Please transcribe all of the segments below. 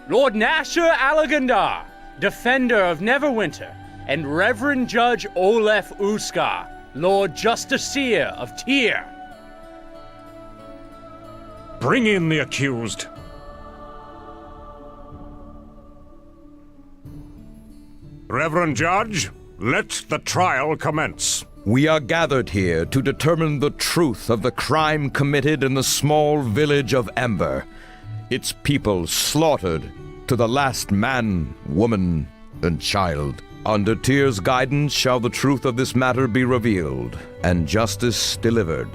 Lord Nasher Alagandar, Defender of Neverwinter, and Reverend Judge Olef Uskar, Lord Justiciar of Tyr. Bring in the accused. Reverend Judge, let the trial commence. We are gathered here to determine the truth of the crime committed in the small village of Ember. Its people slaughtered to the last man, woman, and child. Under Tyr's guidance shall the truth of this matter be revealed, and justice delivered.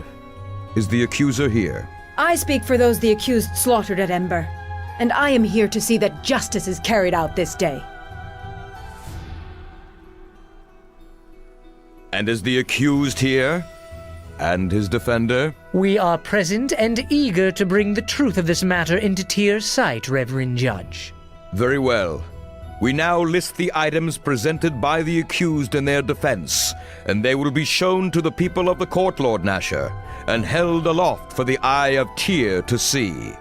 Is the accuser here? I speak for those the accused slaughtered at Ember, and I am here to see that justice is carried out this day. And is the accused here? And his defender? We are present and eager to bring the truth of this matter into Tyr's sight, Reverend Judge. Very well. We now list the items presented by the accused in their defense, and they will be shown to the people of the court, Lord Nasher, and held aloft for the eye of Tyr to see.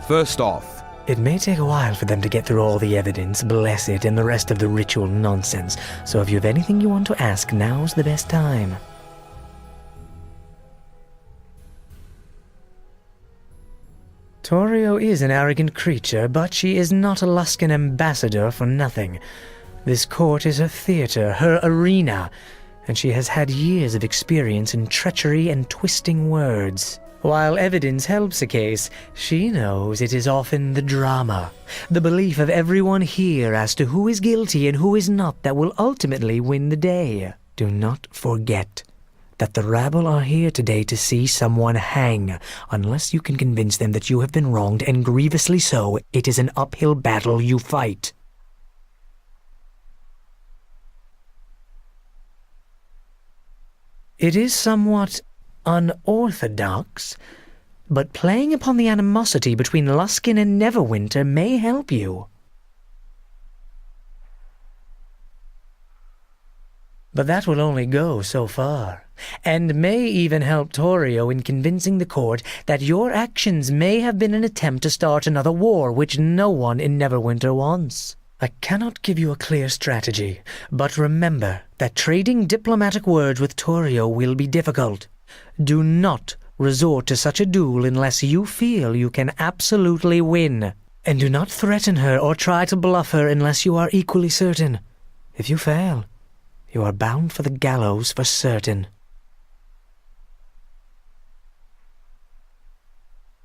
First off, It may take a while for them to get through all the evidence, bless it, and the rest of the ritual nonsense, so if you have anything you want to ask, now's the best time. Torio is an arrogant creature, but she is not a Luskan ambassador for nothing. This court is her theater, her arena, and she has had years of experience in treachery and twisting words. While evidence helps a case, she knows it is often the drama, the belief of everyone here as to who is guilty and who is not that will ultimately win the day. Do not forget that the rabble are here today to see someone hang. Unless you can convince them that you have been wronged, and grievously so, it is an uphill battle you fight. It is somewhat unorthodox, but playing upon the animosity between Luskan and Neverwinter may help you. But that will only go so far, and may even help Torio in convincing the court that your actions may have been an attempt to start another war which no one in Neverwinter wants. I cannot give you a clear strategy, but remember that trading diplomatic words with Torio will be difficult. Do not resort to such a duel unless you feel you can absolutely win. And do not threaten her or try to bluff her unless you are equally certain. If you fail, you are bound for the gallows for certain.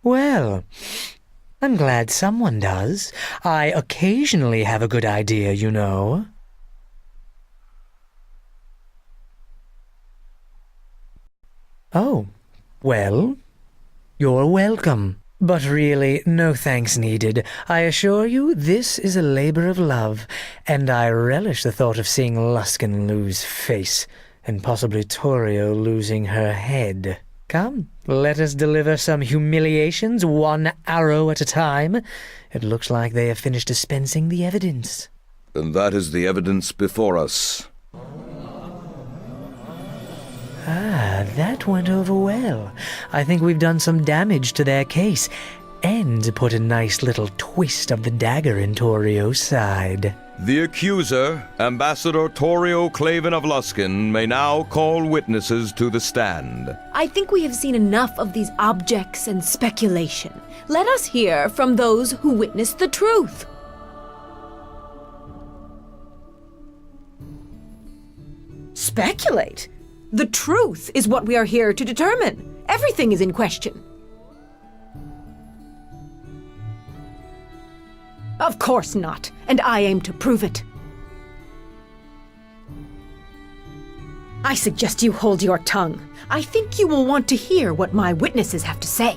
Well, I'm glad someone does. I occasionally have a good idea, you know. Oh, well, you're welcome. But really, no thanks needed. I assure you, this is a labor of love, and I relish the thought of seeing Luskan lose face, and possibly Torio losing her head. Come, let us deliver some humiliations, one arrow at a time. It looks like they have finished dispensing the evidence. And that is the evidence before us. Ah, that went over well. I think we've done some damage to their case, and put a nice little twist of the dagger in Torio's side. The accuser, Ambassador Torio Claven of Luskan, may now call witnesses to the stand. I think we have seen enough of these objects and speculation. Let us hear from those who witnessed the truth. Speculate? The truth is what we are here to determine. Everything is in question. Of course not, and I aim to prove it. I suggest you hold your tongue. I think you will want to hear what my witnesses have to say.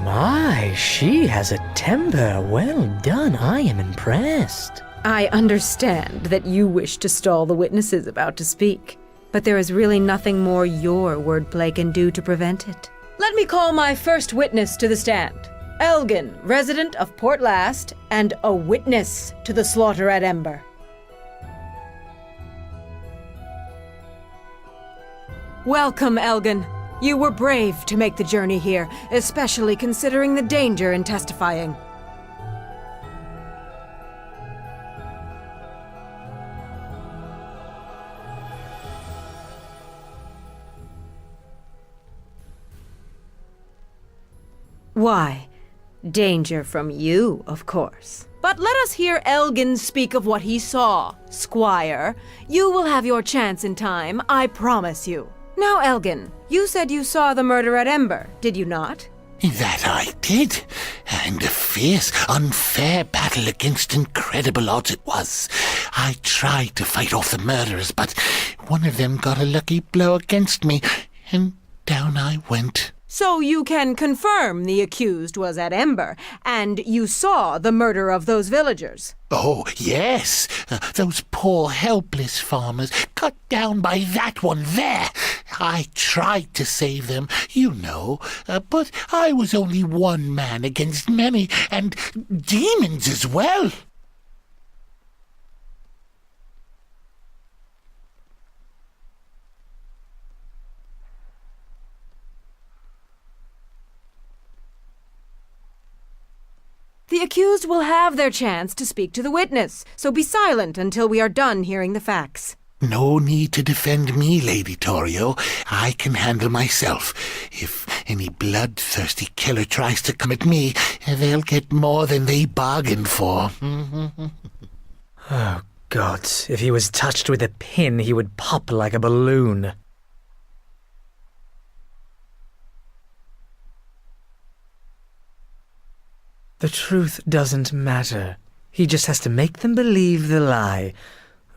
My, she has a temper. Well done, I am impressed. I understand that you wish to stall the witnesses about to speak, but there is really nothing more your wordplay can do to prevent it. Let me call my first witness to the stand. Elgin, resident of Port Last, and a witness to the slaughter at Ember. Welcome, Elgin. You were brave to make the journey here, especially considering the danger in testifying. Why? Danger from you, of course. But let us hear Elgin speak of what he saw. Squire, you will have your chance in time, I promise you. Now, Elgin, you said you saw the murder at Ember, did you not? That I did, and a fierce, unfair battle against incredible odds it was. I tried to fight off the murderers, but one of them got a lucky blow against me, and down I went. So you can confirm the accused was at Ember, and you saw the murder of those villagers? Oh, yes. Those poor, helpless farmers cut down by that one there. I tried to save them, you know, but I was only one man against many, and demons as well. The accused will have their chance to speak to the witness, so be silent until we are done hearing the facts. No need to defend me, Lady Torio. I can handle myself. If any bloodthirsty killer tries to come at me, they'll get more than they bargained for. Oh, God. If he was touched with a pin, he would pop like a balloon. The truth doesn't matter. He just has to make them believe the lie.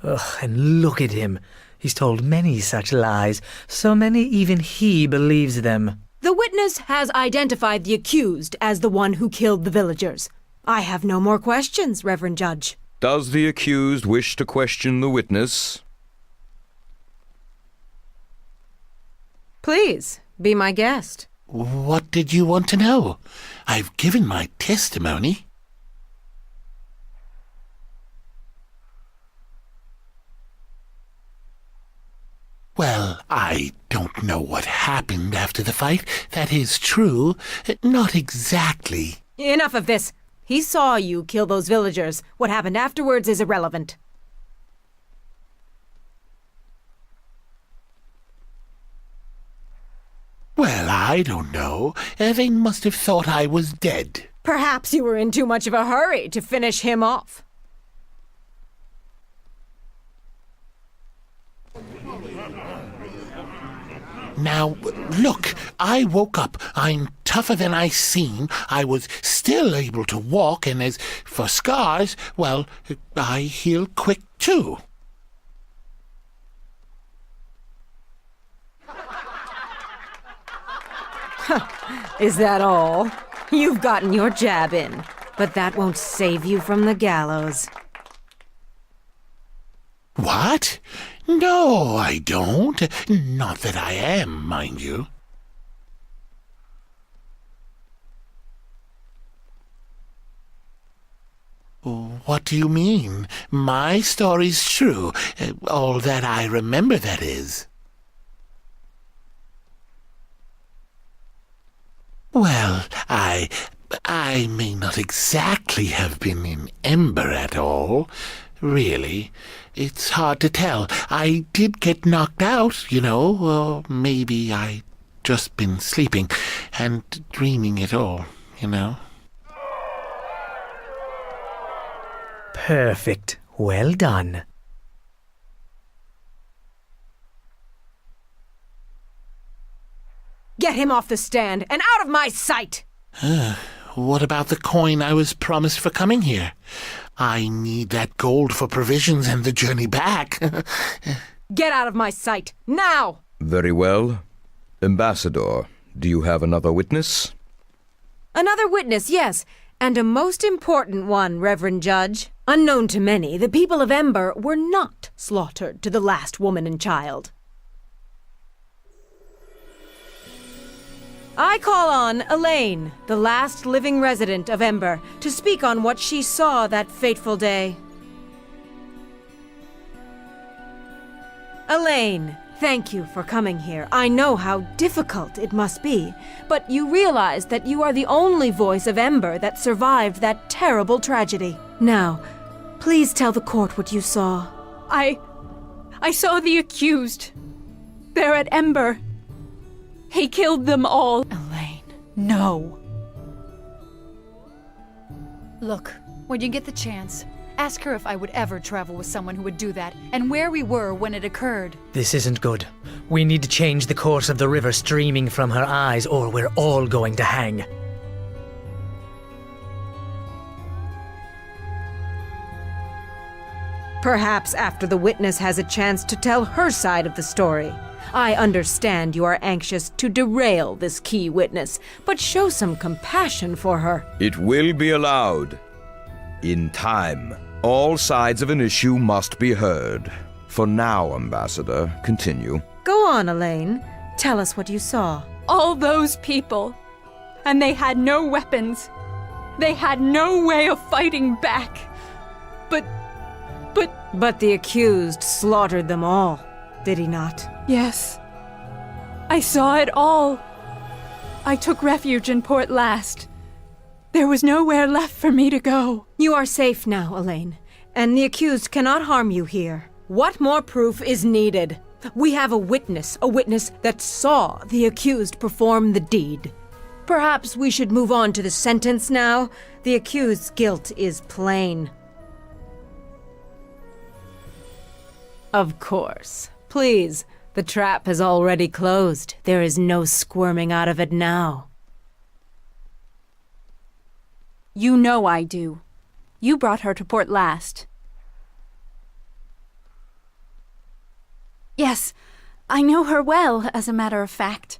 Ugh, and look at him. He's told many such lies, so many even he believes them. The witness has identified the accused as the one who killed the villagers. I have no more questions, Reverend Judge. Does the accused wish to question the witness? Please, be my guest. What did you want to know? I've given my testimony. Well, I don't know what happened after the fight. That is true. Not exactly. Enough of this. He saw you kill those villagers. What happened afterwards is irrelevant. Well, I don't know. They must have thought I was dead. Perhaps you were in too much of a hurry to finish him off. Now, look, I woke up. I'm tougher than I seem. I was still able to walk, and as for scars, well, I heal quick too. Is that all? You've gotten your jab in, but that won't save you from the gallows. What? No, I don't. Not that I am, mind you. What do you mean? My story's true. All that I remember, that is. Well, I may not exactly have been in Ember at all. Really, it's hard to tell. I did get knocked out, you know, or maybe I just been sleeping and dreaming it all, you know. Perfect. Well done. Get him off the stand and out of my sight! What about the coin I was promised for coming here? I need that gold for provisions and the journey back. Get out of my sight, now! Very well. Ambassador, do you have another witness? Another witness, yes, and a most important one, Reverend Judge. Unknown to many, the people of Ember were not slaughtered to the last woman and child. I call on Elaine, the last living resident of Ember, to speak on what she saw that fateful day. Elaine, Thank you for coming here. I know how difficult it must be, but you realize that you are the only voice of Ember that survived that terrible tragedy. Now, please tell the court what you saw. I saw the accused. They're at Ember. He killed them all. Elaine, no. Look, when you get the chance, ask her if I would ever travel with someone who would do that, and where we were when it occurred. This isn't good. We need to change the course of the river streaming from her eyes, or we're all going to hang. Perhaps after the witness has a chance to tell her side of the story. I understand you are anxious to derail this key witness, but show some compassion for her. It will be allowed. In time. All sides of an issue must be heard. For now, Ambassador, continue. Go on, Elaine. Tell us what you saw. All those people. And they had no weapons. They had no way of fighting back. But the accused slaughtered them all, did he not? Yes. I saw it all. I took refuge in Port Last. There was nowhere left for me to go. You are safe now, Elaine, and the accused cannot harm you here. What more proof is needed? We have a witness that saw the accused perform the deed. Perhaps we should move on to the sentence now. The accused's guilt is plain. Of course. Please, the trap has already closed. There is no squirming out of it now. You know I do. You brought her to Port Last. Yes, I know her well, as a matter of fact.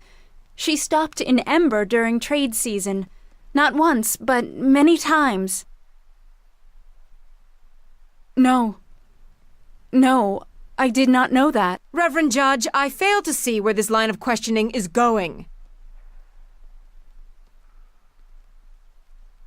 She stopped in Ember during trade season. Not once, but many times. No, I did not know that. Reverend Judge, I fail to see where this line of questioning is going.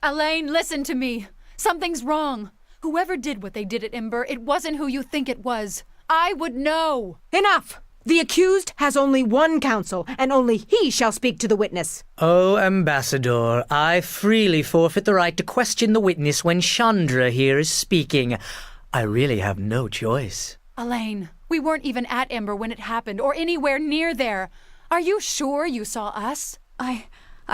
Elaine, listen to me. Something's wrong. Whoever did what they did at Ember, it wasn't who you think it was. I would know. Enough! The accused has only one counsel, and only he shall speak to the witness. Oh, Ambassador, I freely forfeit the right to question the witness when Chandra here is speaking. I really have no choice. Elaine, we weren't even at Ember when it happened, or anywhere near there. Are you sure you saw us? I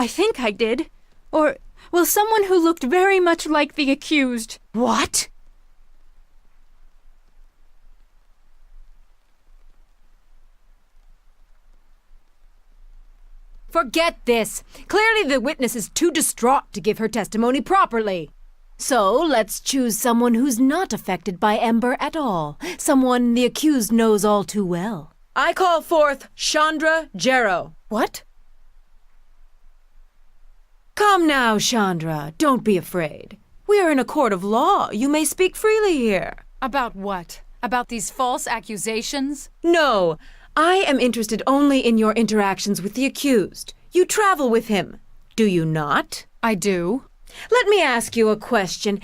think I did. Or, well, someone who looked very much like the accused. What? Forget this. Clearly the witness is too distraught to give her testimony properly. So, let's choose someone who's not affected by Ember at all. Someone the accused knows all too well. I call forth Chandra Jarrow. What? Come now, Chandra. Don't be afraid. We are in a court of law. You may speak freely here. About what? About these false accusations? No. I am interested only in your interactions with the accused. You travel with him, do you not? I do. Let me ask you a question.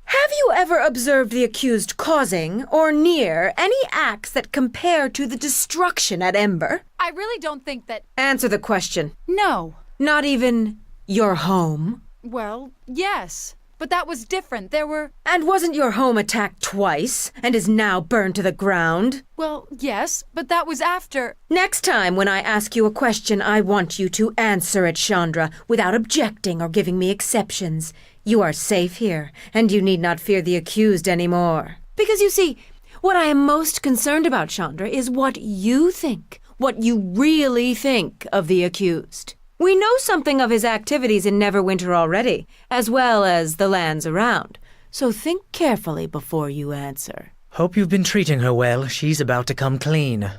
Have you ever observed the accused causing, or near, any acts that compare to the destruction at Ember? I really don't think that... Answer the question. No. Not even your home? Well, yes. But that was different. There were... And wasn't your home attacked twice, and is now burned to the ground? Well, yes, but that was after... Next time when I ask you a question, I want you to answer it, Chandra, without objecting or giving me exceptions. You are safe here, and you need not fear the accused anymore. Because you see, what I am most concerned about, Chandra, is what you think. What you really think of the accused. We know something of his activities in Neverwinter already, as well as the lands around. So think carefully before you answer. Hope you've been treating her well. She's about to come clean.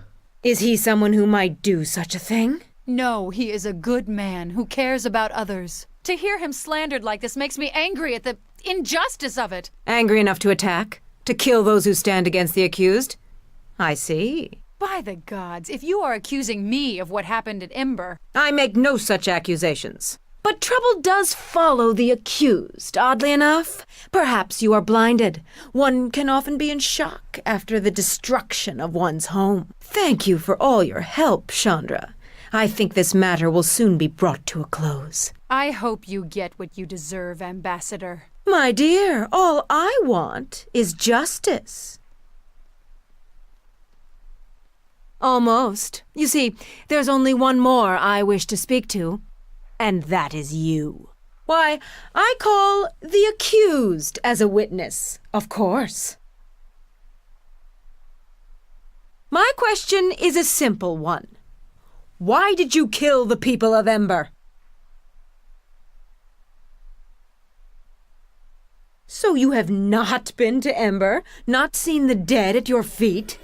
Is he someone who might do such a thing? No, he is a good man who cares about others. To hear him slandered like this makes me angry at the injustice of it. Angry enough to attack? To kill those who stand against the accused? I see. By the gods, if you are accusing me of what happened at Ember... I make no such accusations. But trouble does follow the accused, oddly enough. Perhaps you are blinded. One can often be in shock after the destruction of one's home. Thank you for all your help, Chandra. I think this matter will soon be brought to a close. I hope you get what you deserve, Ambassador. My dear, all I want is justice. Almost. You see, there's only one more I wish to speak to, and that is you. Why, I call the accused as a witness, of course. My question is a simple one. Why did you kill the people of Ember? So you have not been to Ember, not seen the dead at your feet?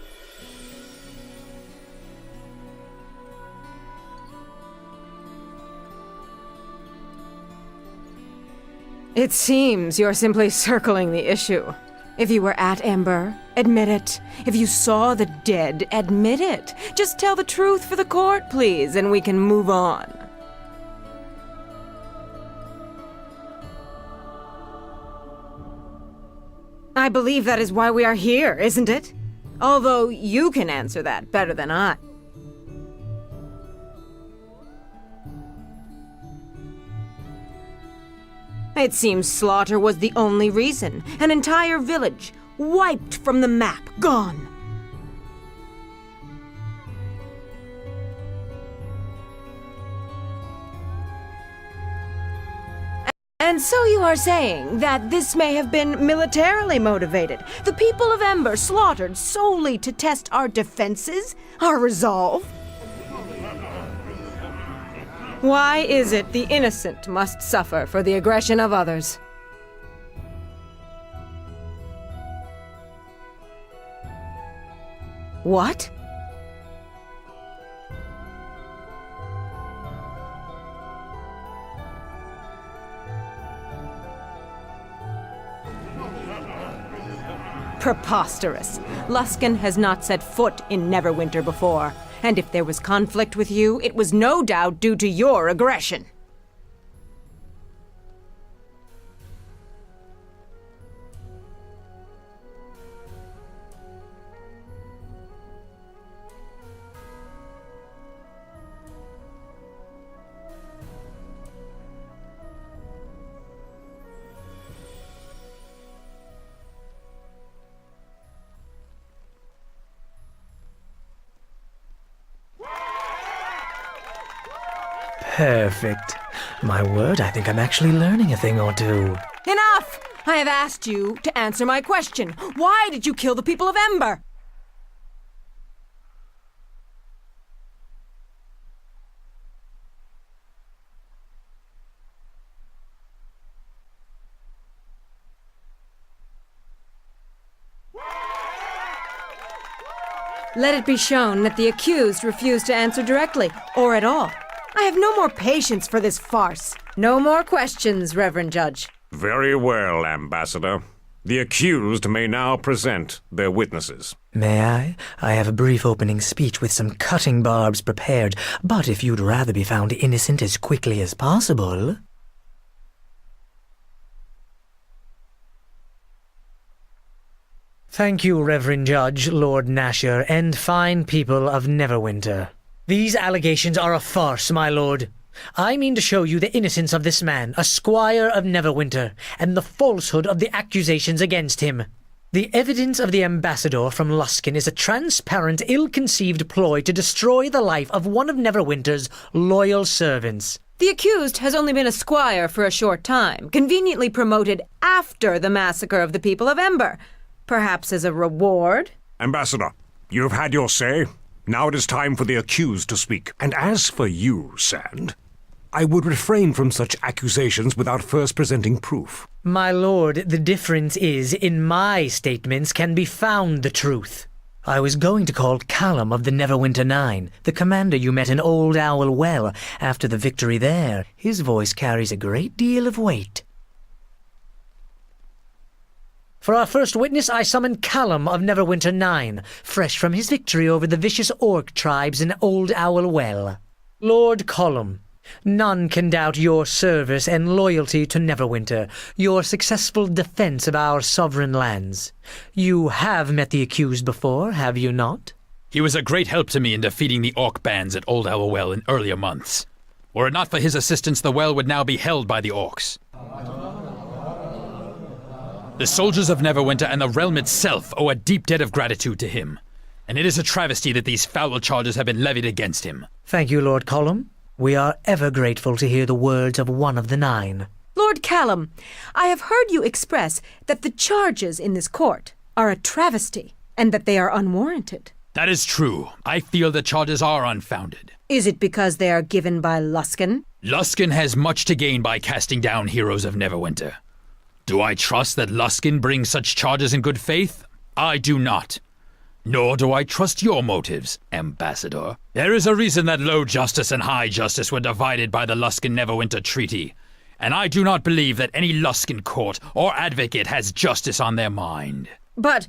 It seems you're simply circling the issue. If you were at Ember, admit it. If you saw the dead, admit it. Just tell the truth for the court, please, and we can move on. I believe that is why we are here, isn't it? Although you can answer that better than I. It seems slaughter was the only reason. An entire village, wiped from the map, gone. And so you are saying that this may have been militarily motivated. The people of Ember slaughtered solely to test our defenses, our resolve? Why is it the innocent must suffer for the aggression of others? What? Preposterous. Luskan has not set foot in Neverwinter before. And if there was conflict with you, it was no doubt due to your aggression. Perfect. My word, I think I'm actually learning a thing or two. Enough! I have asked you to answer my question. Why did you kill the people of Ember? Let it be shown that the accused refused to answer directly, or at all. I have no more patience for this farce. No more questions, Reverend Judge. Very well, Ambassador. The accused may now present their witnesses. May I? I have a brief opening speech with some cutting barbs prepared, but if you'd rather be found innocent as quickly as possible... Thank you, Reverend Judge, Lord Nasher, and fine people of Neverwinter. These allegations are a farce, my lord. I mean to show you the innocence of this man, a squire of Neverwinter, and the falsehood of the accusations against him. The evidence of the ambassador from Luskan is a transparent, ill-conceived ploy to destroy the life of one of Neverwinter's loyal servants. The accused has only been a squire for a short time, conveniently promoted after the massacre of the people of Ember. Perhaps as a reward? Ambassador, you have had your say. Now it is time for the accused to speak. And as for you, Sand, I would refrain from such accusations without first presenting proof. My lord, the difference is, in my statements can be found the truth. I was going to call Callum of the Neverwinter 9, the commander you met in Old Owl Well after the victory there. His voice carries a great deal of weight. For our first witness, I summon Callum of Neverwinter 9, fresh from his victory over the vicious orc tribes in Old Owl Well. Lord Callum, None can doubt your service and loyalty to Neverwinter, your successful defense of our sovereign lands. You have met the accused before, have you not? He was a great help to me in defeating the orc bands at Old Owl Well in earlier months. Were it not for his assistance, the well would now be held by the orcs. The soldiers of Neverwinter and the realm itself owe a deep debt of gratitude to him, and it is a travesty that these foul charges have been levied against him. Thank you, Lord Colum. We are ever grateful to hear the words of one of the nine. Lord Callum, I have heard you express that the charges in this court are a travesty and that they are unwarranted. That is true. I feel the charges are unfounded. Is it because they are given by Luskan? Luskan has much to gain by casting down heroes of Neverwinter. Do I trust that Luskan brings such charges in good faith? I do not. Nor do I trust your motives, Ambassador. There is a reason that low justice and high justice were divided by the Luskan-Neverwinter Treaty, and I do not believe that any Luskan court or advocate has justice on their mind. But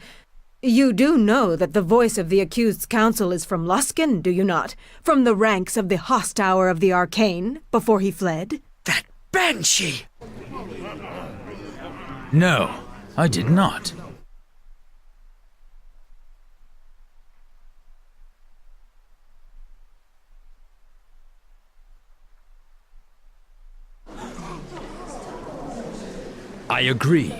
you do know that the voice of the accused's counsel is from Luskan, do you not? From the ranks of the Hosthour of the Arcane, before he fled? That banshee! No, I did not. I agree.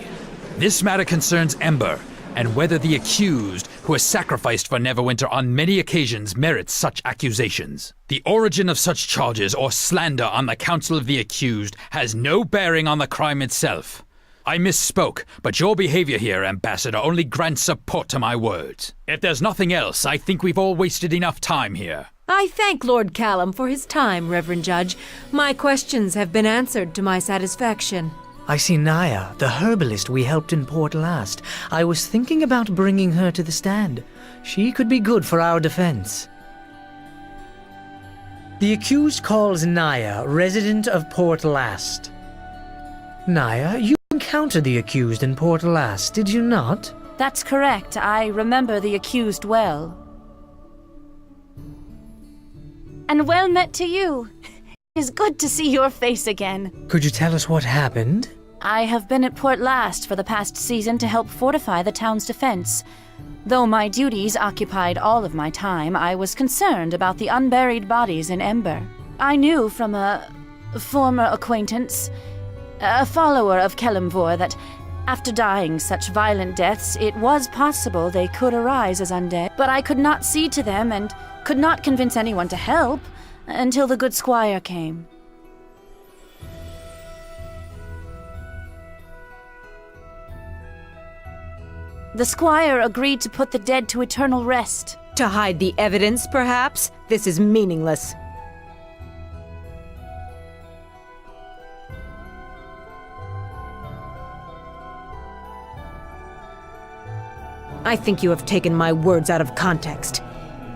This matter concerns Ember, and whether the accused, who has sacrificed for Neverwinter on many occasions, merits such accusations. The origin of such charges or slander on the counsel of the accused has no bearing on the crime itself. I misspoke, but your behavior here, Ambassador, only grants support to my words. If there's nothing else, I think we've all wasted enough time here. I thank Lord Callum for his time, Reverend Judge. My questions have been answered to my satisfaction. I see Naya, the herbalist we helped in port last. I was thinking about bringing her to the stand. She could be good for our defense. The accused calls Naya, resident of Port Last. Naya, you encountered the accused in Port Last, did you not? That's correct. I remember the accused well. And well met to you. It is good to see your face again. Could you tell us what happened? I have been at Port Last for the past season to help fortify the town's defense. Though my duties occupied all of my time, I was concerned about the unburied bodies in Ember. I knew from a former acquaintance, a follower of Kelimvor, that after dying such violent deaths, it was possible they could arise as undead. But I could not see to them and could not convince anyone to help until the good squire came. The squire agreed to put the dead to eternal rest. To hide the evidence, perhaps? This is meaningless. I think you have taken my words out of context.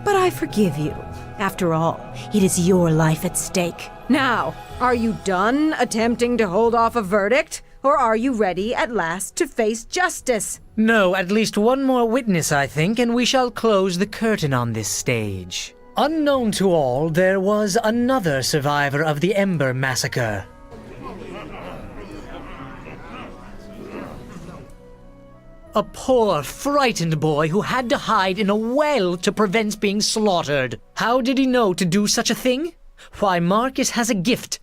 But I forgive you. After all, it is your life at stake. Now, are you done attempting to hold off a verdict? Or are you ready at last to face justice? No, at least one more witness, I think, and we shall close the curtain on this stage. Unknown to all, there was another survivor of the Ember Massacre. A poor, frightened boy who had to hide in a well to prevent being slaughtered. How did he know to do such a thing? Why, Marcus has a gift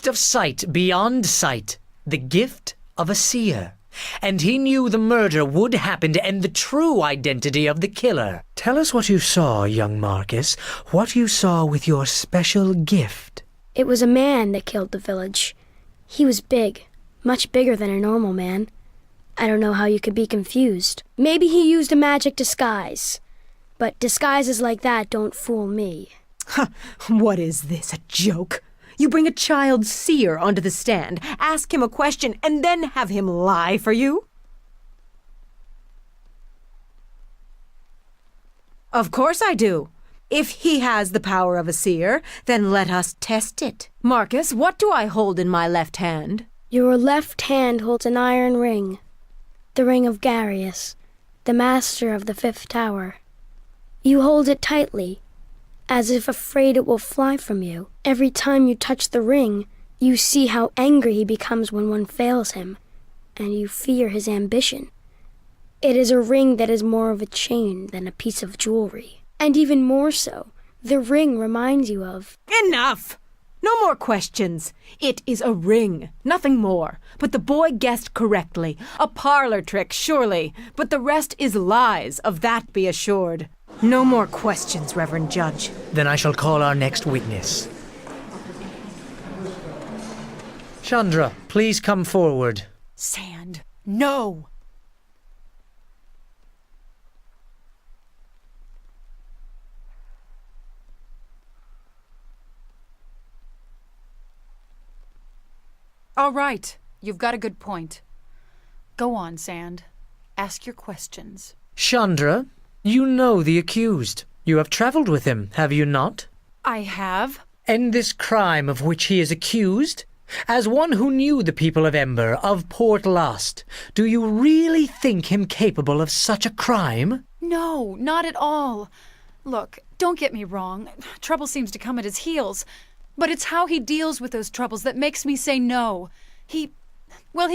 of sight beyond sight, the gift of a seer. And he knew the murder would happen and the true identity of the killer. Tell us what you saw, young Marcus, what you saw with your special gift. It was a man that killed the village. He was big, much bigger than a normal man. I don't know how you could be confused. Maybe he used a magic disguise. But disguises like that don't fool me. What is this, a joke? You bring a child seer onto the stand, ask him a question, and then have him lie for you? Of course I do. If he has the power of a seer, then let us test it. Marcus, what do I hold in my left hand? Your left hand holds an iron ring. The ring of Garius, the master of the fifth tower. You hold it tightly, as if afraid it will fly from you. Every time you touch the ring, you see how angry he becomes when one fails him, and you fear his ambition. It is a ring that is more of a chain than a piece of jewelry. And even more so, the ring reminds you of... Enough! No more questions. It is a ring, nothing more. But the boy guessed correctly. A parlor trick, surely. But the rest is lies, of that be assured. No more questions, Reverend Judge. Then I shall call our next witness. Chandra, please come forward. Sand, no! All right, you've got a good point. Go on, Sand. Ask your questions. Chandra, you know the accused. You have traveled with him, have you not? I have. And this crime of which he is accused? As one who knew the people of Ember, of Port Last, do you really think him capable of such a crime? No, not at all. Look, don't get me wrong. Trouble seems to come at his heels. But it's how he deals with those troubles that makes me say no. He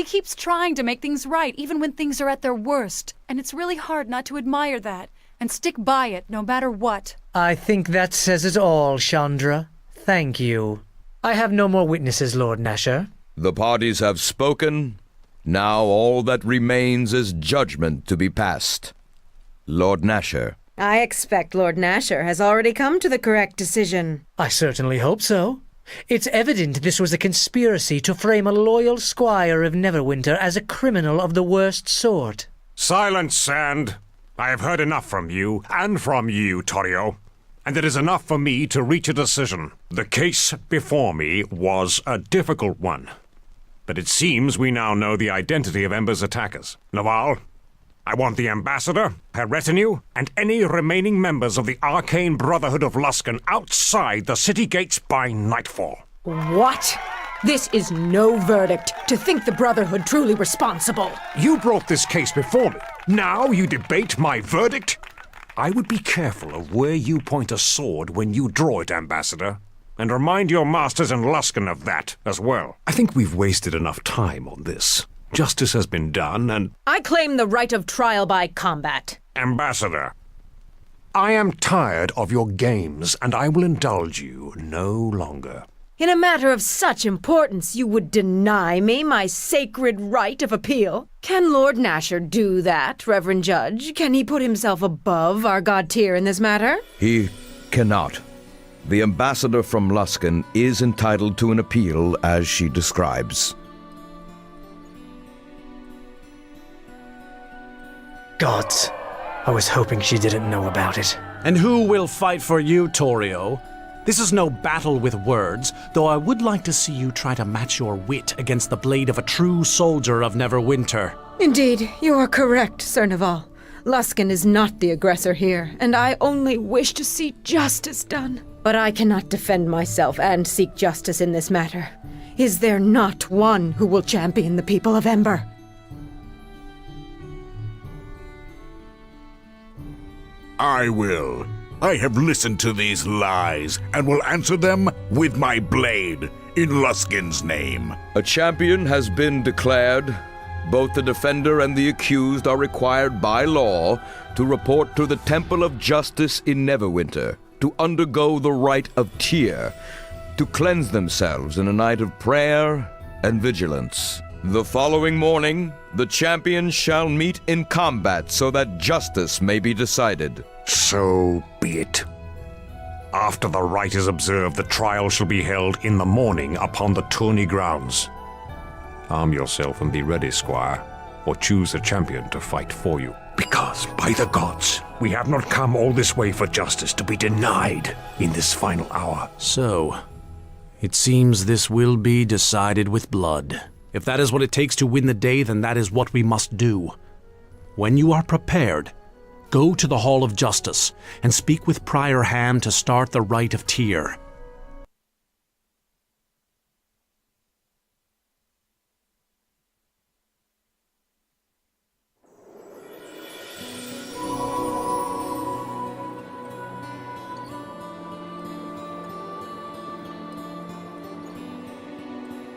keeps trying to make things right, even when things are at their worst. And it's really hard not to admire that, and stick by it no matter what. I think that says it all, Chandra. Thank you. I have no more witnesses, Lord Nasher. The parties have spoken. Now all that remains is judgment to be passed. Lord Nasher. I expect Lord Nasher has already come to the correct decision. I certainly hope so. It's evident this was a conspiracy to frame a loyal squire of Neverwinter as a criminal of the worst sort. Silence, Sand. I have heard enough from you, and from you, Torio. And it is enough for me to reach a decision. The case before me was a difficult one. But it seems we now know the identity of Ember's attackers. Naval, I want the ambassador, her retinue, and any remaining members of the Arcane Brotherhood of Luskan outside the city gates by nightfall. What? This is no verdict. To think the Brotherhood truly responsible. You brought this case before me. Now you debate my verdict? I would be careful of where you point a sword when you draw it, Ambassador. And remind your masters in Luskan of that as well. I think we've wasted enough time on this. Justice has been done, and... I claim the right of trial by combat. Ambassador, I am tired of your games, and I will indulge you no longer. In a matter of such importance, you would deny me my sacred right of appeal? Can Lord Nasher do that, Reverend Judge? Can he put himself above our god tier in this matter? He cannot. The ambassador from Luskan is entitled to an appeal as she describes. Gods, I was hoping she didn't know about it. And who will fight for you, Torio? This is no battle with words, though I would like to see you try to match your wit against the blade of a true soldier of Neverwinter. Indeed, you are correct, Sir Naval. Luskan is not the aggressor here, and I only wish to see justice done. But I cannot defend myself and seek justice in this matter. Is there not one who will champion the people of Ember? I will. I have listened to these lies and will answer them with my blade in Luskan's name. A champion has been declared. Both the defender and the accused are required by law to report to the Temple of Justice in Neverwinter, to undergo the rite of Tyr, to cleanse themselves in a night of prayer and vigilance. The following morning, the champions shall meet in combat so that justice may be decided. So be it. After the rite is observed, the trial shall be held in the morning upon the tourney grounds. Arm yourself and be ready, squire, or choose a champion to fight for you. Because, by the gods, we have not come all this way for justice to be denied in this final hour. So, it seems this will be decided with blood. If that is what it takes to win the day, then that is what we must do. When you are prepared, go to the Hall of Justice and speak with Prior Ham to start the rite of Tyr.